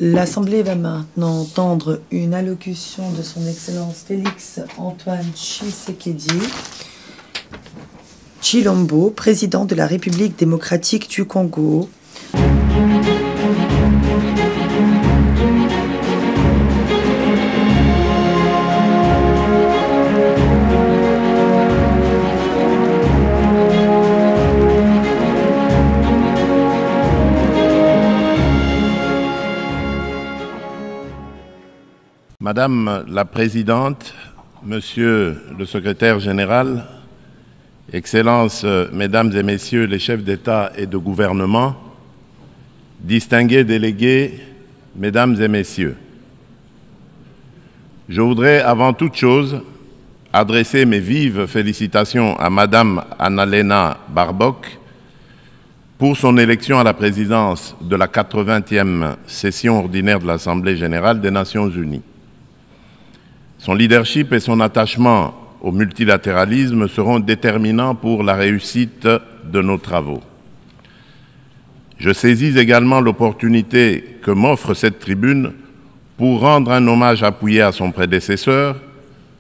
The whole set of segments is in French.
L'Assemblée va maintenant entendre une allocution de son Excellence Félix Antoine Tshisekedi Tshilombo, président de la République démocratique du Congo. Madame la Présidente, Monsieur le Secrétaire général, Excellences, Mesdames et Messieurs les chefs d'État et de gouvernement, distingués délégués, Mesdames et Messieurs, je voudrais avant toute chose adresser mes vives félicitations à Madame Annalena Baerbock pour son élection à la présidence de la 80e session ordinaire de l'Assemblée générale des Nations unies. Son leadership et son attachement au multilatéralisme seront déterminants pour la réussite de nos travaux. Je saisis également l'opportunité que m'offre cette tribune pour rendre un hommage appuyé à son prédécesseur,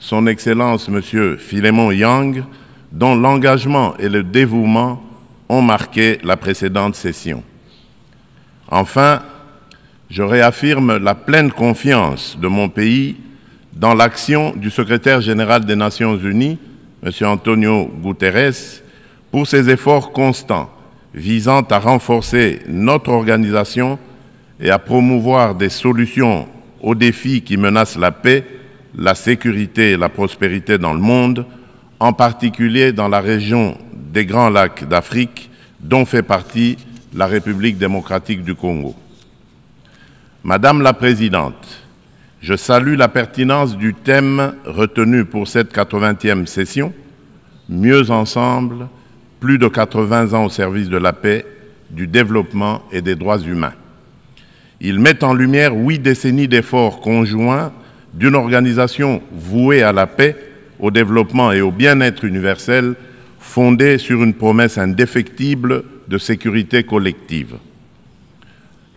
son Excellence M. Philémon Yang, dont l'engagement et le dévouement ont marqué la précédente session. Enfin, je réaffirme la pleine confiance de mon pays dans l'action du secrétaire général des Nations unies, M. Antonio Guterres, pour ses efforts constants visant à renforcer notre organisation et à promouvoir des solutions aux défis qui menacent la paix, la sécurité et la prospérité dans le monde, en particulier dans la région des Grands Lacs d'Afrique, dont fait partie la République démocratique du Congo. Madame la Présidente, je salue la pertinence du thème retenu pour cette 80e session, « Mieux ensemble, plus de 80 ans au service de la paix, du développement et des droits humains ». Il met en lumière 8 décennies d'efforts conjoints d'une organisation vouée à la paix, au développement et au bien-être universel, fondée sur une promesse indéfectible de sécurité collective.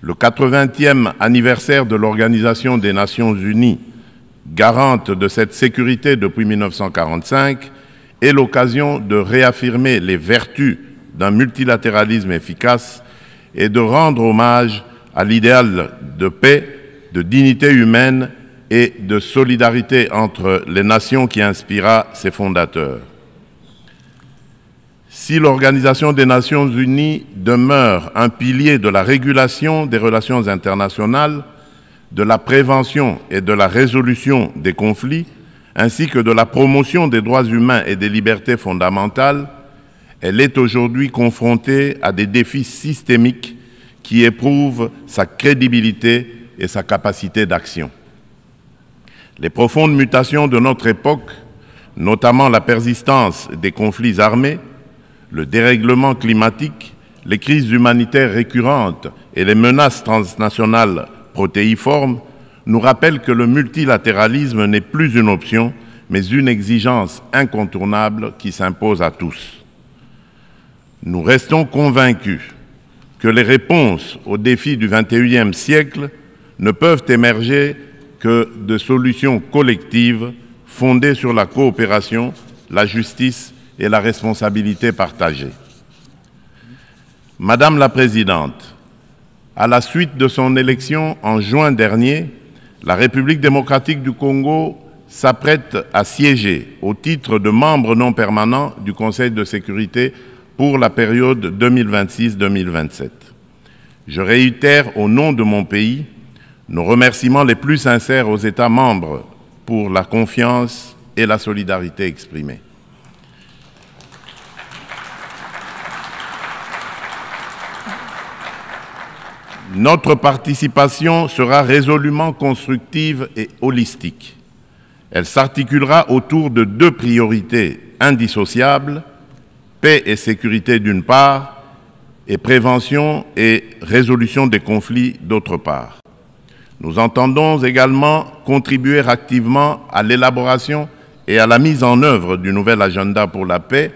Le 80e anniversaire de l'Organisation des Nations Unies, garante de cette sécurité depuis 1945, est l'occasion de réaffirmer les vertus d'un multilatéralisme efficace et de rendre hommage à l'idéal de paix, de dignité humaine et de solidarité entre les nations qui inspira ses fondateurs. Si l'Organisation des Nations Unies demeure un pilier de la régulation des relations internationales, de la prévention et de la résolution des conflits, ainsi que de la promotion des droits humains et des libertés fondamentales, elle est aujourd'hui confrontée à des défis systémiques qui éprouvent sa crédibilité et sa capacité d'action. Les profondes mutations de notre époque, notamment la persistance des conflits armés, le dérèglement climatique, les crises humanitaires récurrentes et les menaces transnationales protéiformes nous rappellent que le multilatéralisme n'est plus une option, mais une exigence incontournable qui s'impose à tous. Nous restons convaincus que les réponses aux défis du XXIe siècle ne peuvent émerger que de solutions collectives fondées sur la coopération, la justice et la responsabilité partagée. Madame la Présidente, à la suite de son élection en juin dernier, la République démocratique du Congo s'apprête à siéger au titre de membre non permanent du Conseil de sécurité pour la période 2026-2027. Je réitère au nom de mon pays nos remerciements les plus sincères aux États membres pour la confiance et la solidarité exprimées. Notre participation sera résolument constructive et holistique. Elle s'articulera autour de 2 priorités indissociables, paix et sécurité d'une part, et prévention et résolution des conflits d'autre part. Nous entendons également contribuer activement à l'élaboration et à la mise en œuvre du nouvel agenda pour la paix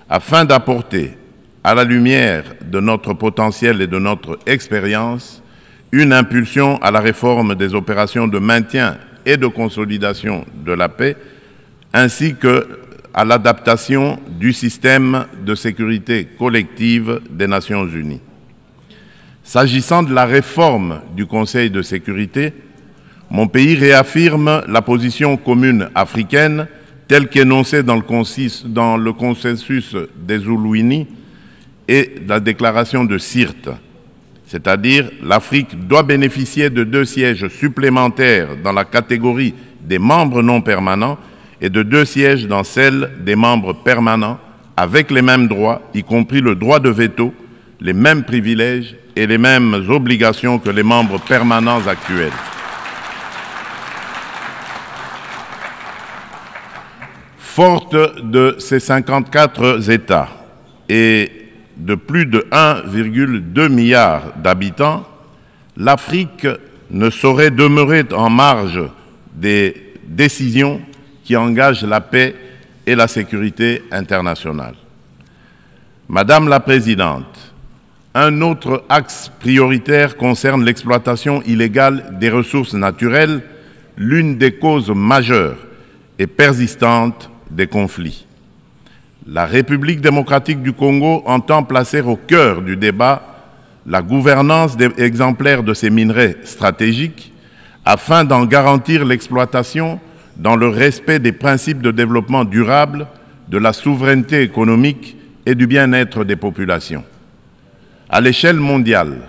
afin d'apporter, à la lumière de notre potentiel et de notre expérience, une impulsion à la réforme des opérations de maintien et de consolidation de la paix, ainsi qu'à l'adaptation du système de sécurité collective des Nations Unies. S'agissant de la réforme du Conseil de sécurité, mon pays réaffirme la position commune africaine telle qu'énoncée dans le consensus des Oulouini et la déclaration de Sirte, c'est-à-dire l'Afrique doit bénéficier de 2 sièges supplémentaires dans la catégorie des membres non permanents et de 2 sièges dans celle des membres permanents avec les mêmes droits, y compris le droit de veto, les mêmes privilèges et les mêmes obligations que les membres permanents actuels. Forte de ces 54 États et de plus de 1,2 milliard d'habitants, l'Afrique ne saurait demeurer en marge des décisions qui engagent la paix et la sécurité internationale. Madame la Présidente, un autre axe prioritaire concerne l'exploitation illégale des ressources naturelles, l'une des causes majeures et persistantes des conflits. La République démocratique du Congo entend placer au cœur du débat la gouvernance exemplaire de ces minerais stratégiques afin d'en garantir l'exploitation dans le respect des principes de développement durable, de la souveraineté économique et du bien-être des populations. À l'échelle mondiale,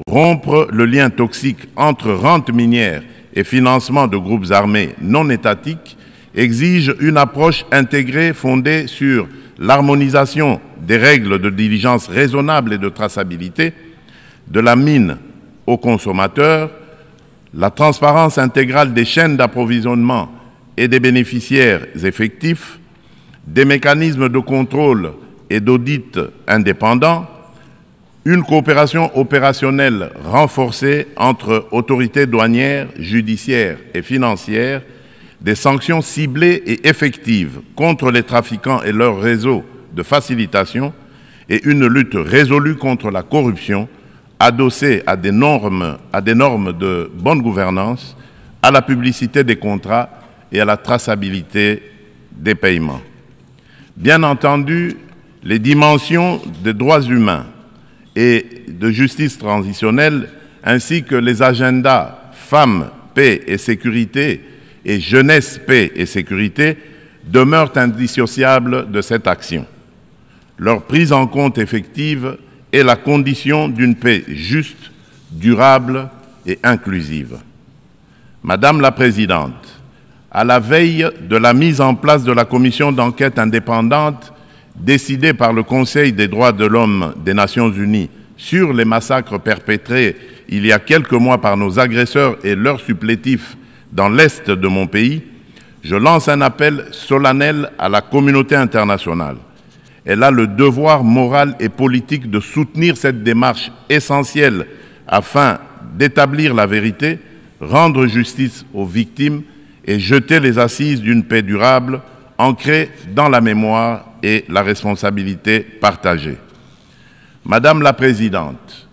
rompre le lien toxique entre rente minière et financement de groupes armés non étatiques exige une approche intégrée fondée sur l'harmonisation des règles de diligence raisonnable et de traçabilité, de la mine aux consommateurs, la transparence intégrale des chaînes d'approvisionnement et des bénéficiaires effectifs, des mécanismes de contrôle et d'audit indépendants, une coopération opérationnelle renforcée entre autorités douanières, judiciaires et financières, des sanctions ciblées et effectives contre les trafiquants et leurs réseaux de facilitation et une lutte résolue contre la corruption adossée à des normes de bonne gouvernance, à la publicité des contrats et à la traçabilité des paiements. Bien entendu, les dimensions des droits humains et de justice transitionnelle ainsi que les agendas femmes, paix et sécurité et jeunesse, paix et sécurité demeurent indissociables de cette action. Leur prise en compte effective est la condition d'une paix juste, durable et inclusive. Madame la Présidente, à la veille de la mise en place de la commission d'enquête indépendante décidée par le Conseil des droits de l'homme des Nations Unies sur les massacres perpétrés il y a quelques mois par nos agresseurs et leurs supplétifs dans l'Est de mon pays, je lance un appel solennel à la communauté internationale. Elle a le devoir moral et politique de soutenir cette démarche essentielle afin d'établir la vérité, rendre justice aux victimes et jeter les assises d'une paix durable ancrée dans la mémoire et la responsabilité partagée. Madame la Présidente,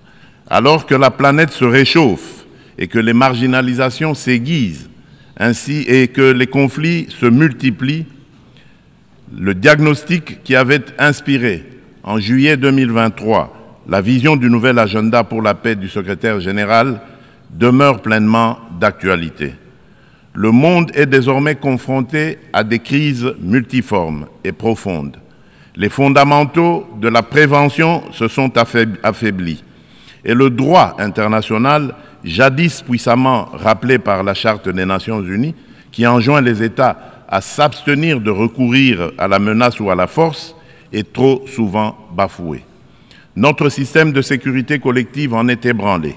alors que la planète se réchauffe et que les marginalisations s'aiguisent, ainsi et que les conflits se multiplient, le diagnostic qui avait inspiré en juillet 2023 la vision du nouvel agenda pour la paix du secrétaire général demeure pleinement d'actualité. Le monde est désormais confronté à des crises multiformes et profondes. Les fondamentaux de la prévention se sont affaiblis et le droit international, jadis puissamment rappelé par la Charte des Nations Unies, qui enjoint les États à s'abstenir de recourir à la menace ou à la force, est trop souvent bafoué. Notre système de sécurité collective en est ébranlé.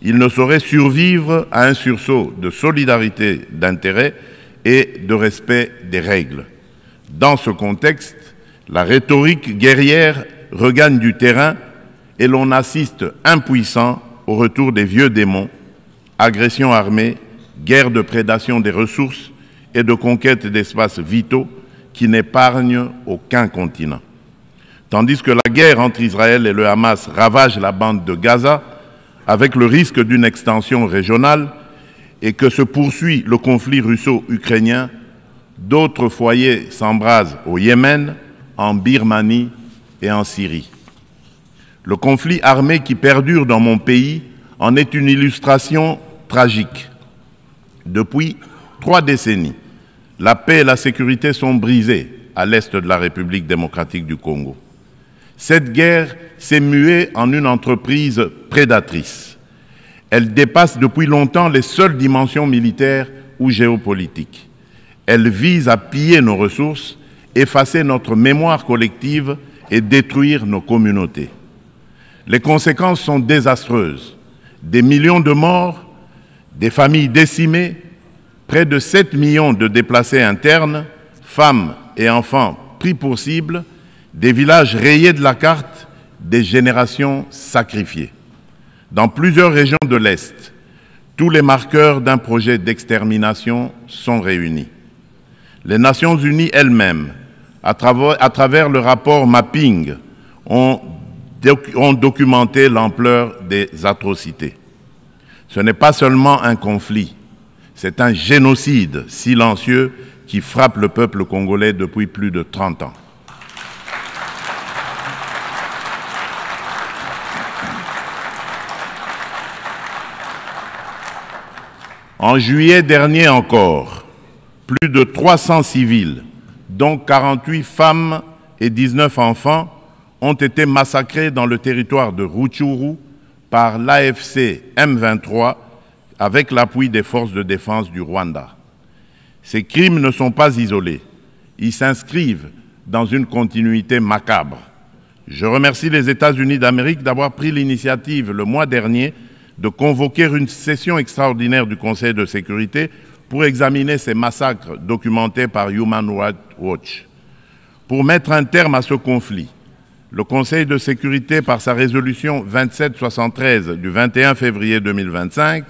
Il ne saurait survivre à un sursaut de solidarité d'intérêt et de respect des règles. Dans ce contexte, la rhétorique guerrière regagne du terrain et l'on assiste impuissant au retour des vieux démons, agressions armées, guerre de prédation des ressources et de conquête d'espaces vitaux qui n'épargnent aucun continent. Tandis que la guerre entre Israël et le Hamas ravage la bande de Gaza, avec le risque d'une extension régionale, et que se poursuit le conflit russo-ukrainien, d'autres foyers s'embrasent au Yémen, en Birmanie et en Syrie. Le conflit armé qui perdure dans mon pays en est une illustration tragique. Depuis 3 décennies, la paix et la sécurité sont brisées à l'est de la République démocratique du Congo. Cette guerre s'est muée en une entreprise prédatrice. Elle dépasse depuis longtemps les seules dimensions militaires ou géopolitiques. Elle vise à piller nos ressources, effacer notre mémoire collective et détruire nos communautés. Les conséquences sont désastreuses. Des millions de morts, des familles décimées, près de 7 millions de déplacés internes, femmes et enfants pris pour cible, des villages rayés de la carte, des générations sacrifiées. Dans plusieurs régions de l'Est, tous les marqueurs d'un projet d'extermination sont réunis. Les Nations Unies elles-mêmes, à travers le rapport Mapping, ont documenté l'ampleur des atrocités. Ce n'est pas seulement un conflit, c'est un génocide silencieux qui frappe le peuple congolais depuis plus de 30 ans. En juillet dernier encore, plus de 300 civils, dont 48 femmes et 19 enfants, ont été massacrés dans le territoire de Rutshuru par l'AFC M23 avec l'appui des forces de défense du Rwanda. Ces crimes ne sont pas isolés, ils s'inscrivent dans une continuité macabre. Je remercie les États-Unis d'Amérique d'avoir pris l'initiative le mois dernier de convoquer une session extraordinaire du Conseil de sécurité pour examiner ces massacres documentés par Human Rights Watch. Pour mettre un terme à ce conflit, le Conseil de sécurité, par sa résolution 2773 du 21 février 2025,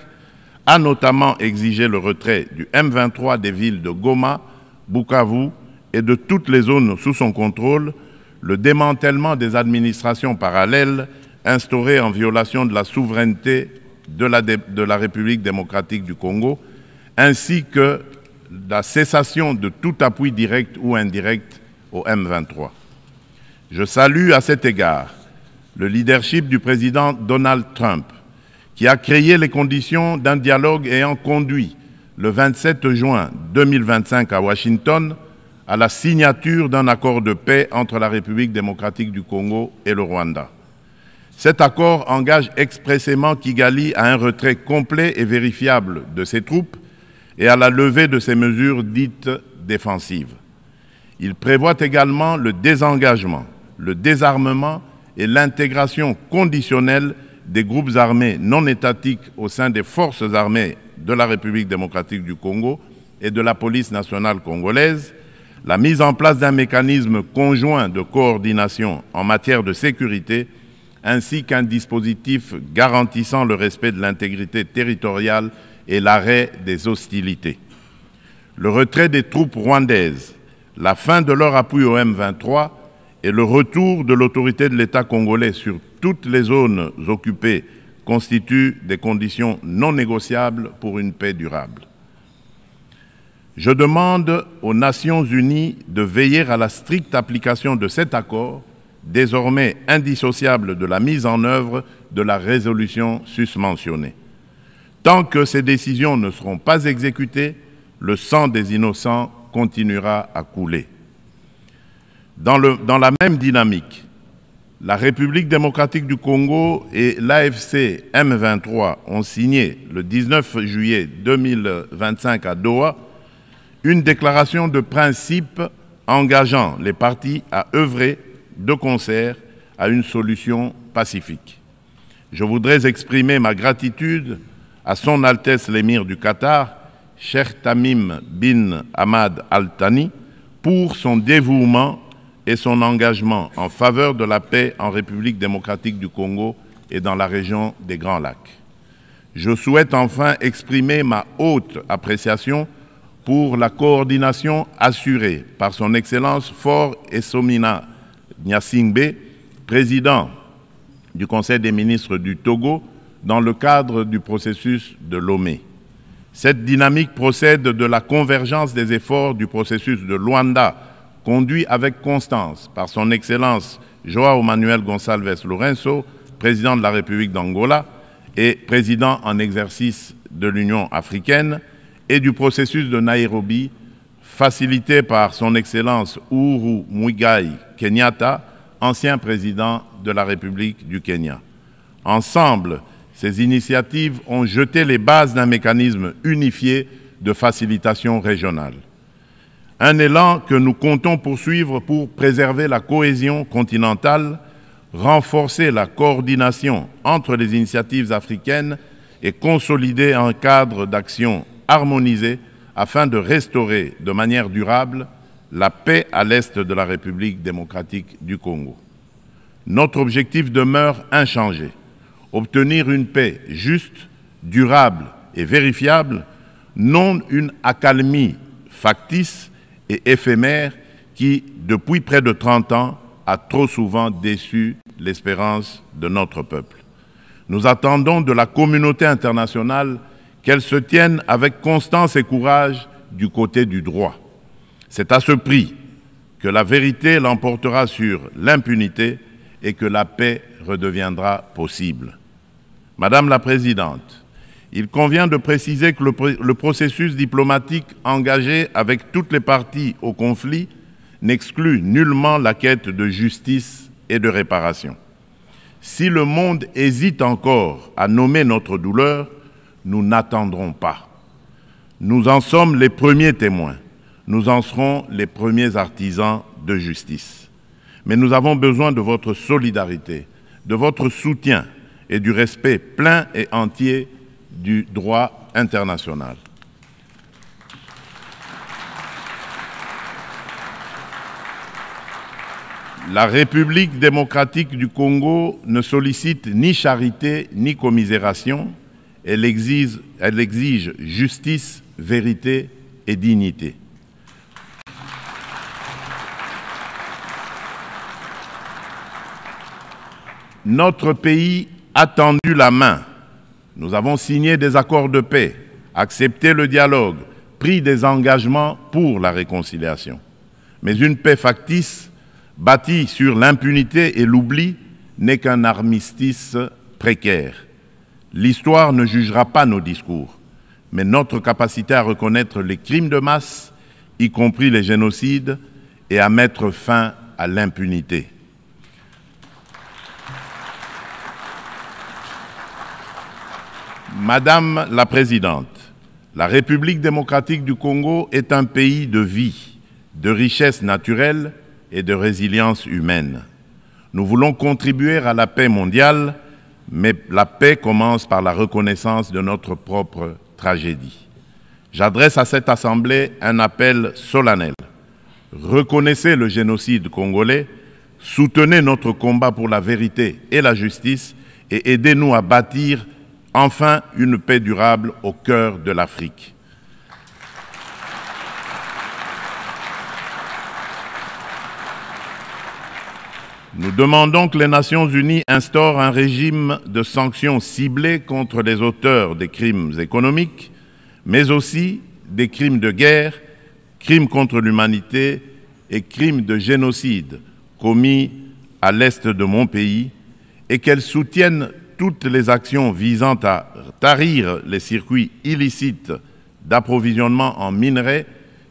a notamment exigé le retrait du M23 des villes de Goma, Bukavu et de toutes les zones sous son contrôle, le démantèlement des administrations parallèles instaurées en violation de la souveraineté de la République démocratique du Congo, ainsi que la cessation de tout appui direct ou indirect au M23. Je salue à cet égard le leadership du président Donald Trump, qui a créé les conditions d'un dialogue ayant conduit le 27 juin 2025 à Washington à la signature d'un accord de paix entre la République démocratique du Congo et le Rwanda. Cet accord engage expressément Kigali à un retrait complet et vérifiable de ses troupes et à la levée de ses mesures dites défensives. Il prévoit également le désengagement, le désarmement et l'intégration conditionnelle des groupes armés non étatiques au sein des forces armées de la République démocratique du Congo et de la police nationale congolaise, la mise en place d'un mécanisme conjoint de coordination en matière de sécurité, ainsi qu'un dispositif garantissant le respect de l'intégrité territoriale et l'arrêt des hostilités. Le retrait des troupes rwandaises, la fin de leur appui au M23 et le retour de l'autorité de l'État congolais sur toutes les zones occupées constituent des conditions non négociables pour une paix durable. Je demande aux Nations Unies de veiller à la stricte application de cet accord, désormais indissociable de la mise en œuvre de la résolution susmentionnée. Tant que ces décisions ne seront pas exécutées, le sang des innocents continuera à couler. Dans la même dynamique, la République démocratique du Congo et l'AFC M23 ont signé le 19 juillet 2025 à Doha une déclaration de principe engageant les parties à œuvrer de concert à une solution pacifique. Je voudrais exprimer ma gratitude à Son Altesse l'Émir du Qatar, Cheikh Tamim bin Hamad Al Thani, pour son dévouement et son engagement en faveur de la paix en République démocratique du Congo et dans la région des Grands Lacs. Je souhaite enfin exprimer ma haute appréciation pour la coordination assurée par son Excellence Faure Essomina Gnassingbé, président du Conseil des ministres du Togo, dans le cadre du processus de Lomé. Cette dynamique procède de la convergence des efforts du processus de Luanda, conduit avec constance par son Excellence João Manuel Gonçalves Lourenço, président de la République d'Angola et président en exercice de l'Union africaine, et du processus de Nairobi, facilité par son Excellence Uhuru Muigai Kenyatta, ancien président de la République du Kenya. Ensemble, ces initiatives ont jeté les bases d'un mécanisme unifié de facilitation régionale. Un élan que nous comptons poursuivre pour préserver la cohésion continentale, renforcer la coordination entre les initiatives africaines et consolider un cadre d'action harmonisé afin de restaurer de manière durable la paix à l'est de la République démocratique du Congo. Notre objectif demeure inchangé: obtenir une paix juste, durable et vérifiable, non une accalmie factice et éphémère qui, depuis près de 30 ans, a trop souvent déçu l'espérance de notre peuple. Nous attendons de la communauté internationale qu'elle se tienne avec constance et courage du côté du droit. C'est à ce prix que la vérité l'emportera sur l'impunité et que la paix redeviendra possible. Madame la Présidente, il convient de préciser que le processus diplomatique engagé avec toutes les parties au conflit n'exclut nullement la quête de justice et de réparation. Si le monde hésite encore à nommer notre douleur, nous n'attendrons pas. Nous en sommes les premiers témoins. Nous en serons les premiers artisans de justice. Mais nous avons besoin de votre solidarité, de votre soutien et du respect plein et entier du droit international. La République démocratique du Congo ne sollicite ni charité ni commisération. Elle exige justice, vérité et dignité. Notre pays a tendu la main. Nous avons signé des accords de paix, accepté le dialogue, pris des engagements pour la réconciliation. Mais une paix factice, bâtie sur l'impunité et l'oubli, n'est qu'un armistice précaire. L'histoire ne jugera pas nos discours, mais notre capacité à reconnaître les crimes de masse, y compris les génocides, et à mettre fin à l'impunité. Madame la Présidente, la République démocratique du Congo est un pays de vie, de richesse naturelle et de résilience humaine. Nous voulons contribuer à la paix mondiale, mais la paix commence par la reconnaissance de notre propre tragédie. J'adresse à cette Assemblée un appel solennel. Reconnaissez le génocide congolais, soutenez notre combat pour la vérité et la justice et aidez-nous à bâtir enfin une paix durable au cœur de l'Afrique. Nous demandons que les Nations Unies instaurent un régime de sanctions ciblées contre les auteurs des crimes économiques, mais aussi des crimes de guerre, crimes contre l'humanité et crimes de génocide commis à l'est de mon pays, et qu'elles soutiennent toutes les actions visant à tarir les circuits illicites d'approvisionnement en minerais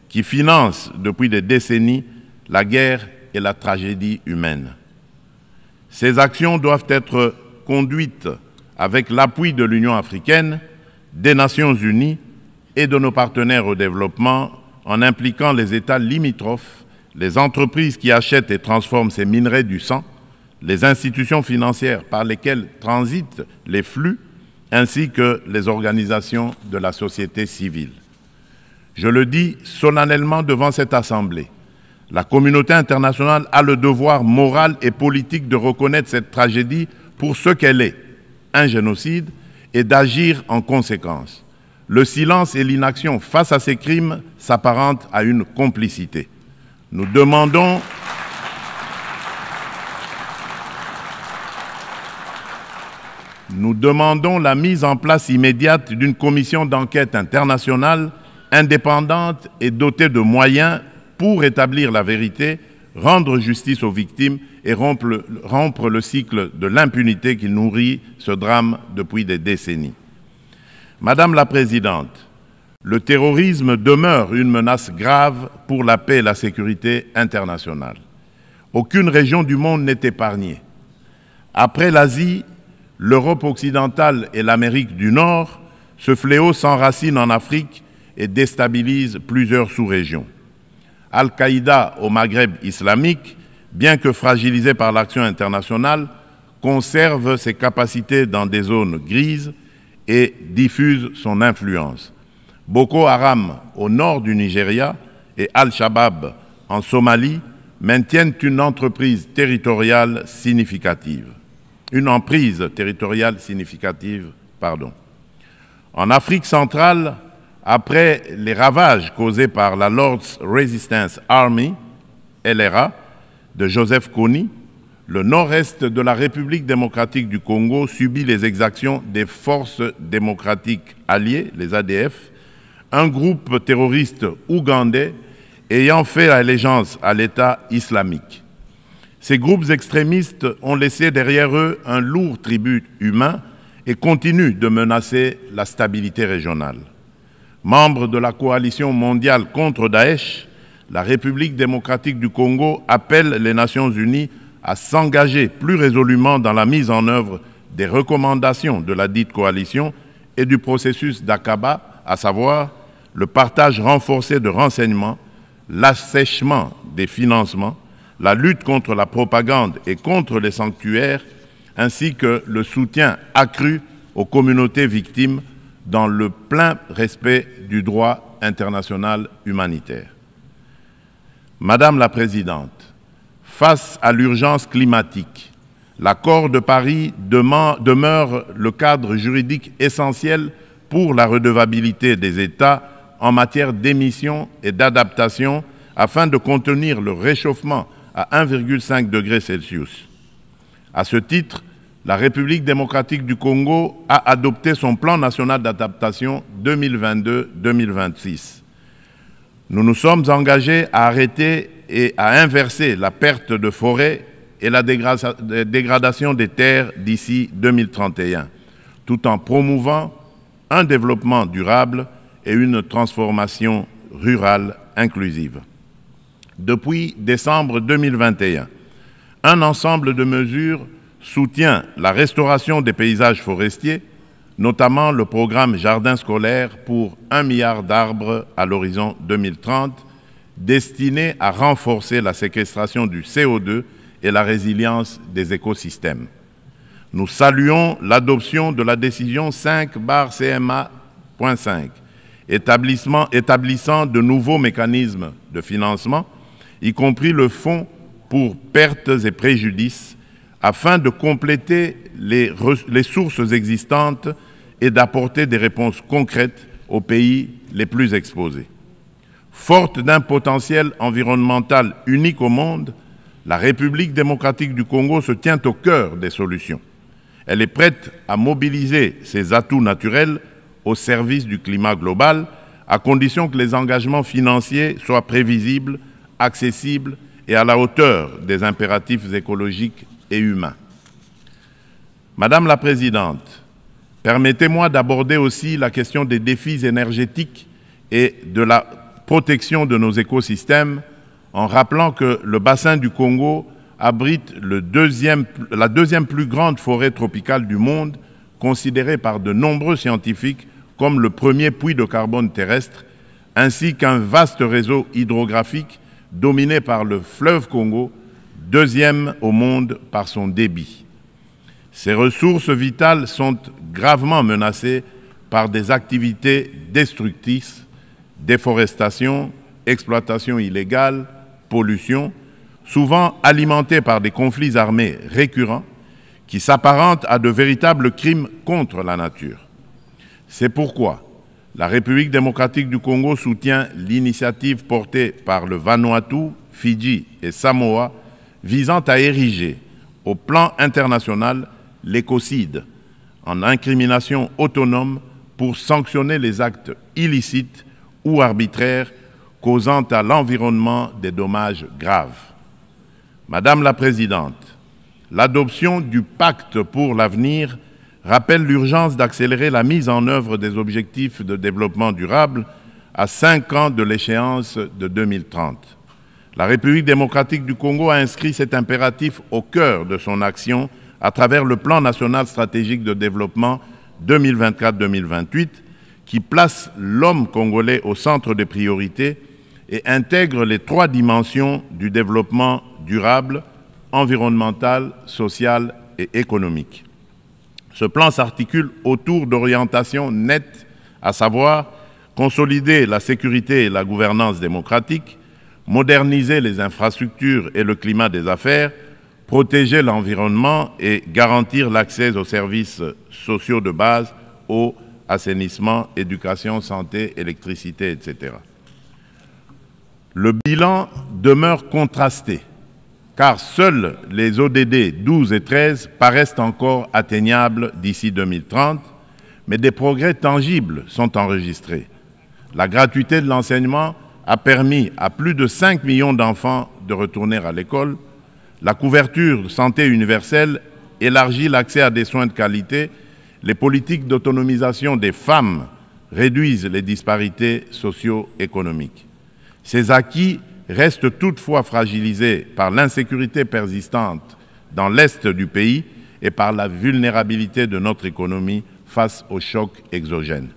qui financent depuis des décennies la guerre et la tragédie humaine. Ces actions doivent être conduites avec l'appui de l'Union africaine, des Nations unies et de nos partenaires au développement, en impliquant les États limitrophes, les entreprises qui achètent et transforment ces minerais du sang, les institutions financières par lesquelles transitent les flux, ainsi que les organisations de la société civile. Je le dis solennellement devant cette Assemblée, la communauté internationale a le devoir moral et politique de reconnaître cette tragédie pour ce qu'elle est, un génocide, et d'agir en conséquence. Le silence et l'inaction face à ces crimes s'apparentent à une complicité. Nous demandons nous demandons la mise en place immédiate d'une commission d'enquête internationale indépendante et dotée de moyens pour établir la vérité, rendre justice aux victimes et rompre le cycle de l'impunité qui nourrit ce drame depuis des décennies. Madame la Présidente, le terrorisme demeure une menace grave pour la paix et la sécurité internationale. Aucune région du monde n'est épargnée. Après l'Asie, l'Europe occidentale et l'Amérique du Nord, ce fléau s'enracine en Afrique et déstabilise plusieurs sous-régions. Al-Qaïda au Maghreb islamique, bien que fragilisé par l'action internationale, conserve ses capacités dans des zones grises et diffuse son influence. Boko Haram au nord du Nigeria et Al-Shabaab en Somalie maintiennent une emprise territoriale significative. En Afrique centrale, après les ravages causés par la Lord's Resistance Army, LRA, de Joseph Kony, le nord-est de la République démocratique du Congo subit les exactions des forces démocratiques alliées, les ADF, un groupe terroriste ougandais ayant fait allégeance à l'État islamique. Ces groupes extrémistes ont laissé derrière eux un lourd tribut humain et continuent de menacer la stabilité régionale. Membre de la coalition mondiale contre Daesh, la République démocratique du Congo appelle les Nations unies à s'engager plus résolument dans la mise en œuvre des recommandations de la dite coalition et du processus d'Aqaba, à savoir le partage renforcé de renseignements, l'assèchement des financements, la lutte contre la propagande et contre les sanctuaires, ainsi que le soutien accru aux communautés victimes dans le plein respect du droit international humanitaire. Madame la Présidente, face à l'urgence climatique, l'accord de Paris demeure le cadre juridique essentiel pour la redevabilité des États en matière d'émissions et d'adaptation afin de contenir le réchauffement à 1,5 degré Celsius. À ce titre, la République démocratique du Congo a adopté son plan national d'adaptation 2022-2026. Nous nous sommes engagés à arrêter et à inverser la perte de forêt et la dégradation des terres d'ici 2031, tout en promouvant un développement durable et une transformation rurale inclusive. Depuis décembre 2021, un ensemble de mesures soutient la restauration des paysages forestiers, notamment le programme Jardin scolaire pour 1 milliard d'arbres à l'horizon 2030, destiné à renforcer la séquestration du CO2 et la résilience des écosystèmes. Nous saluons l'adoption de la décision 5/CMA.5, établissant de nouveaux mécanismes de financement, y compris le fonds pour pertes et préjudices, afin de compléter les sources existantes et d'apporter des réponses concrètes aux pays les plus exposés. Forte d'un potentiel environnemental unique au monde, la République démocratique du Congo se tient au cœur des solutions. Elle est prête à mobiliser ses atouts naturels au service du climat global, à condition que les engagements financiers soient prévisibles, accessibles et à la hauteur des impératifs écologiques et humains. Madame la Présidente, permettez-moi d'aborder aussi la question des défis énergétiques et de la protection de nos écosystèmes en rappelant que le bassin du Congo abrite la deuxième plus grande forêt tropicale du monde, considérée par de nombreux scientifiques comme le premier puits de carbone terrestre, ainsi qu'un vaste réseau hydrographique dominé par le fleuve Congo, deuxième au monde par son débit. Ces ressources vitales sont gravement menacées par des activités destructrices, déforestation, exploitation illégale, pollution, souvent alimentées par des conflits armés récurrents qui s'apparentent à de véritables crimes contre la nature. C'est pourquoi la République démocratique du Congo soutient l'initiative portée par le Vanuatu, Fidji et Samoa visant à ériger au plan international l'écocide en incrimination autonome pour sanctionner les actes illicites ou arbitraires causant à l'environnement des dommages graves. Madame la Présidente, l'adoption du Pacte pour l'avenir rappelle l'urgence d'accélérer la mise en œuvre des objectifs de développement durable à 5 ans de l'échéance de 2030. La République démocratique du Congo a inscrit cet impératif au cœur de son action à travers le Plan national stratégique de développement 2024-2028 qui place l'homme congolais au centre des priorités et intègre les 3 dimensions du développement durable, environnemental, social et économique. Ce plan s'articule autour d'orientations nettes, à savoir consolider la sécurité et la gouvernance démocratique, moderniser les infrastructures et le climat des affaires, protéger l'environnement et garantir l'accès aux services sociaux de base, eau, assainissement, éducation, santé, électricité, etc. Le bilan demeure contrasté, car seuls les ODD 12 et 13 paraissent encore atteignables d'ici 2030, mais des progrès tangibles sont enregistrés. La gratuité de l'enseignement a permis à plus de 5 millions d'enfants de retourner à l'école. La couverture de santé universelle élargit l'accès à des soins de qualité. Les politiques d'autonomisation des femmes réduisent les disparités socio-économiques. Ces acquis restent toutefois fragilisés par l'insécurité persistante dans l'est du pays et par la vulnérabilité de notre économie face aux chocs exogènes.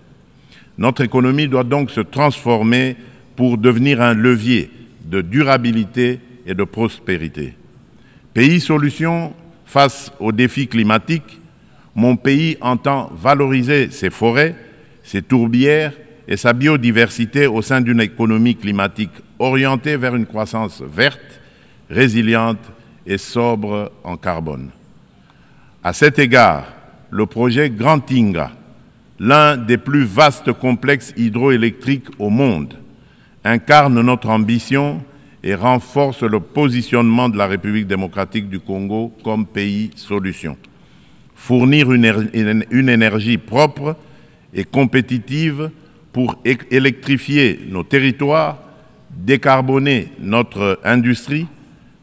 Notre économie doit donc se transformer pour devenir un levier de durabilité et de prospérité. Pays solution face aux défis climatiques, mon pays entend valoriser ses forêts, ses tourbières et sa biodiversité au sein d'une économie climatique orientée vers une croissance verte, résiliente et sobre en carbone. À cet égard, le projet Grand Inga, l'un des plus vastes complexes hydroélectriques au monde, incarne notre ambition et renforce le positionnement de la République démocratique du Congo comme pays solution. Fournir une énergie propre et compétitive pour électrifier nos territoires, décarboner notre industrie,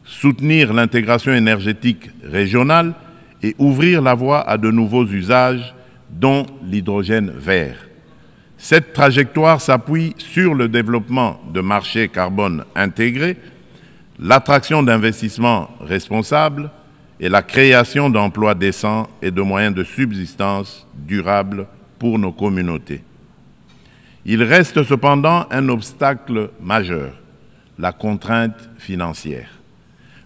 soutenir l'intégration énergétique régionale et ouvrir la voie à de nouveaux usages, dont l'hydrogène vert. Cette trajectoire s'appuie sur le développement de marchés carbone intégrés, l'attraction d'investissements responsables et la création d'emplois décents et de moyens de subsistance durables pour nos communautés. Il reste cependant un obstacle majeur, la contrainte financière.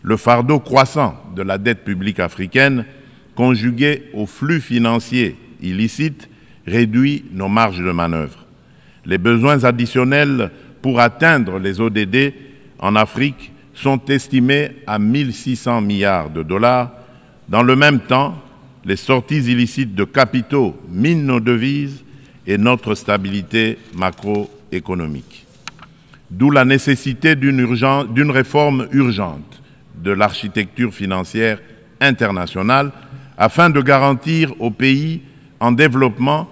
Le fardeau croissant de la dette publique africaine, conjugué aux flux financiers illicites, réduit nos marges de manœuvre. Les besoins additionnels pour atteindre les ODD en Afrique sont estimés à 1 600 milliards de dollars. Dans le même temps, les sorties illicites de capitaux minent nos devises et notre stabilité macroéconomique. D'où la nécessité d'une réforme urgente de l'architecture financière internationale afin de garantir aux pays en développement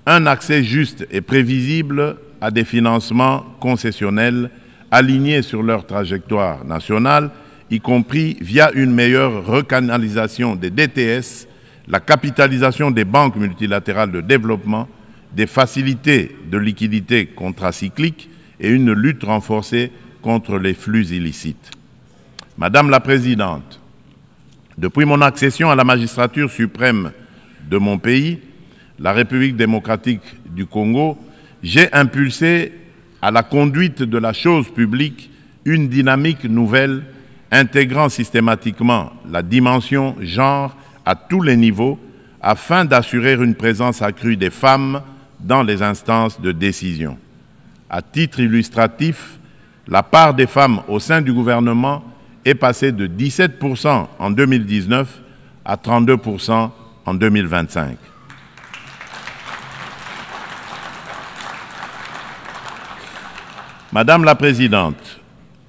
un accès juste et prévisible à des financements concessionnels alignés sur leur trajectoire nationale, y compris via une meilleure recanalisation des DTS, la capitalisation des banques multilatérales de développement, des facilités de liquidité contracycliques et une lutte renforcée contre les flux illicites. Madame la Présidente, depuis mon accession à la magistrature suprême de mon pays, la République démocratique du Congo, j'ai impulsé à la conduite de la chose publique une dynamique nouvelle intégrant systématiquement la dimension genre à tous les niveaux afin d'assurer une présence accrue des femmes dans les instances de décision. À titre illustratif, la part des femmes au sein du gouvernement est passée de 17% en 2019 à 32% en 2025. Madame la Présidente,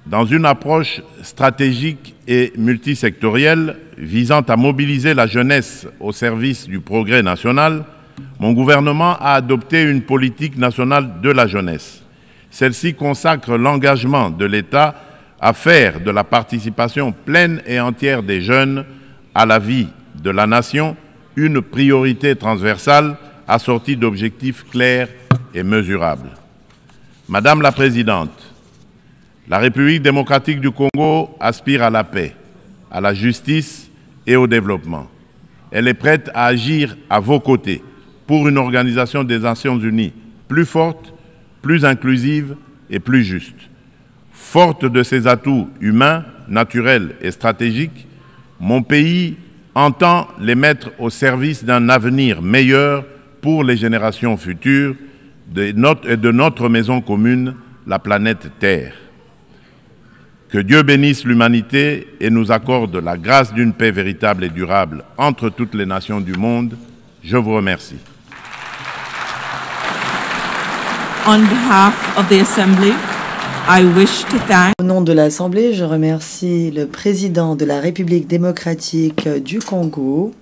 dans une approche stratégique et multisectorielle, visant à mobiliser la jeunesse au service du progrès national, mon gouvernement a adopté une politique nationale de la jeunesse. Celle-ci consacre l'engagement de l'État à faire de la participation pleine et entière des jeunes à la vie de la nation une priorité transversale assortie d'objectifs clairs et mesurables. Madame la Présidente, la République démocratique du Congo aspire à la paix, à la justice et au développement. Elle est prête à agir à vos côtés pour une organisation des Nations Unies plus forte, plus inclusive et plus juste. Forte de ses atouts humains, naturels et stratégiques, mon pays entend les mettre au service d'un avenir meilleur pour les générations futures et de notre maison commune, la planète Terre. Que Dieu bénisse l'humanité et nous accorde la grâce d'une paix véritable et durable entre toutes les nations du monde. Je vous remercie. On behalf of the Assembly, I wish to thank Au nom de l'Assemblée, je remercie le président de la République démocratique du Congo,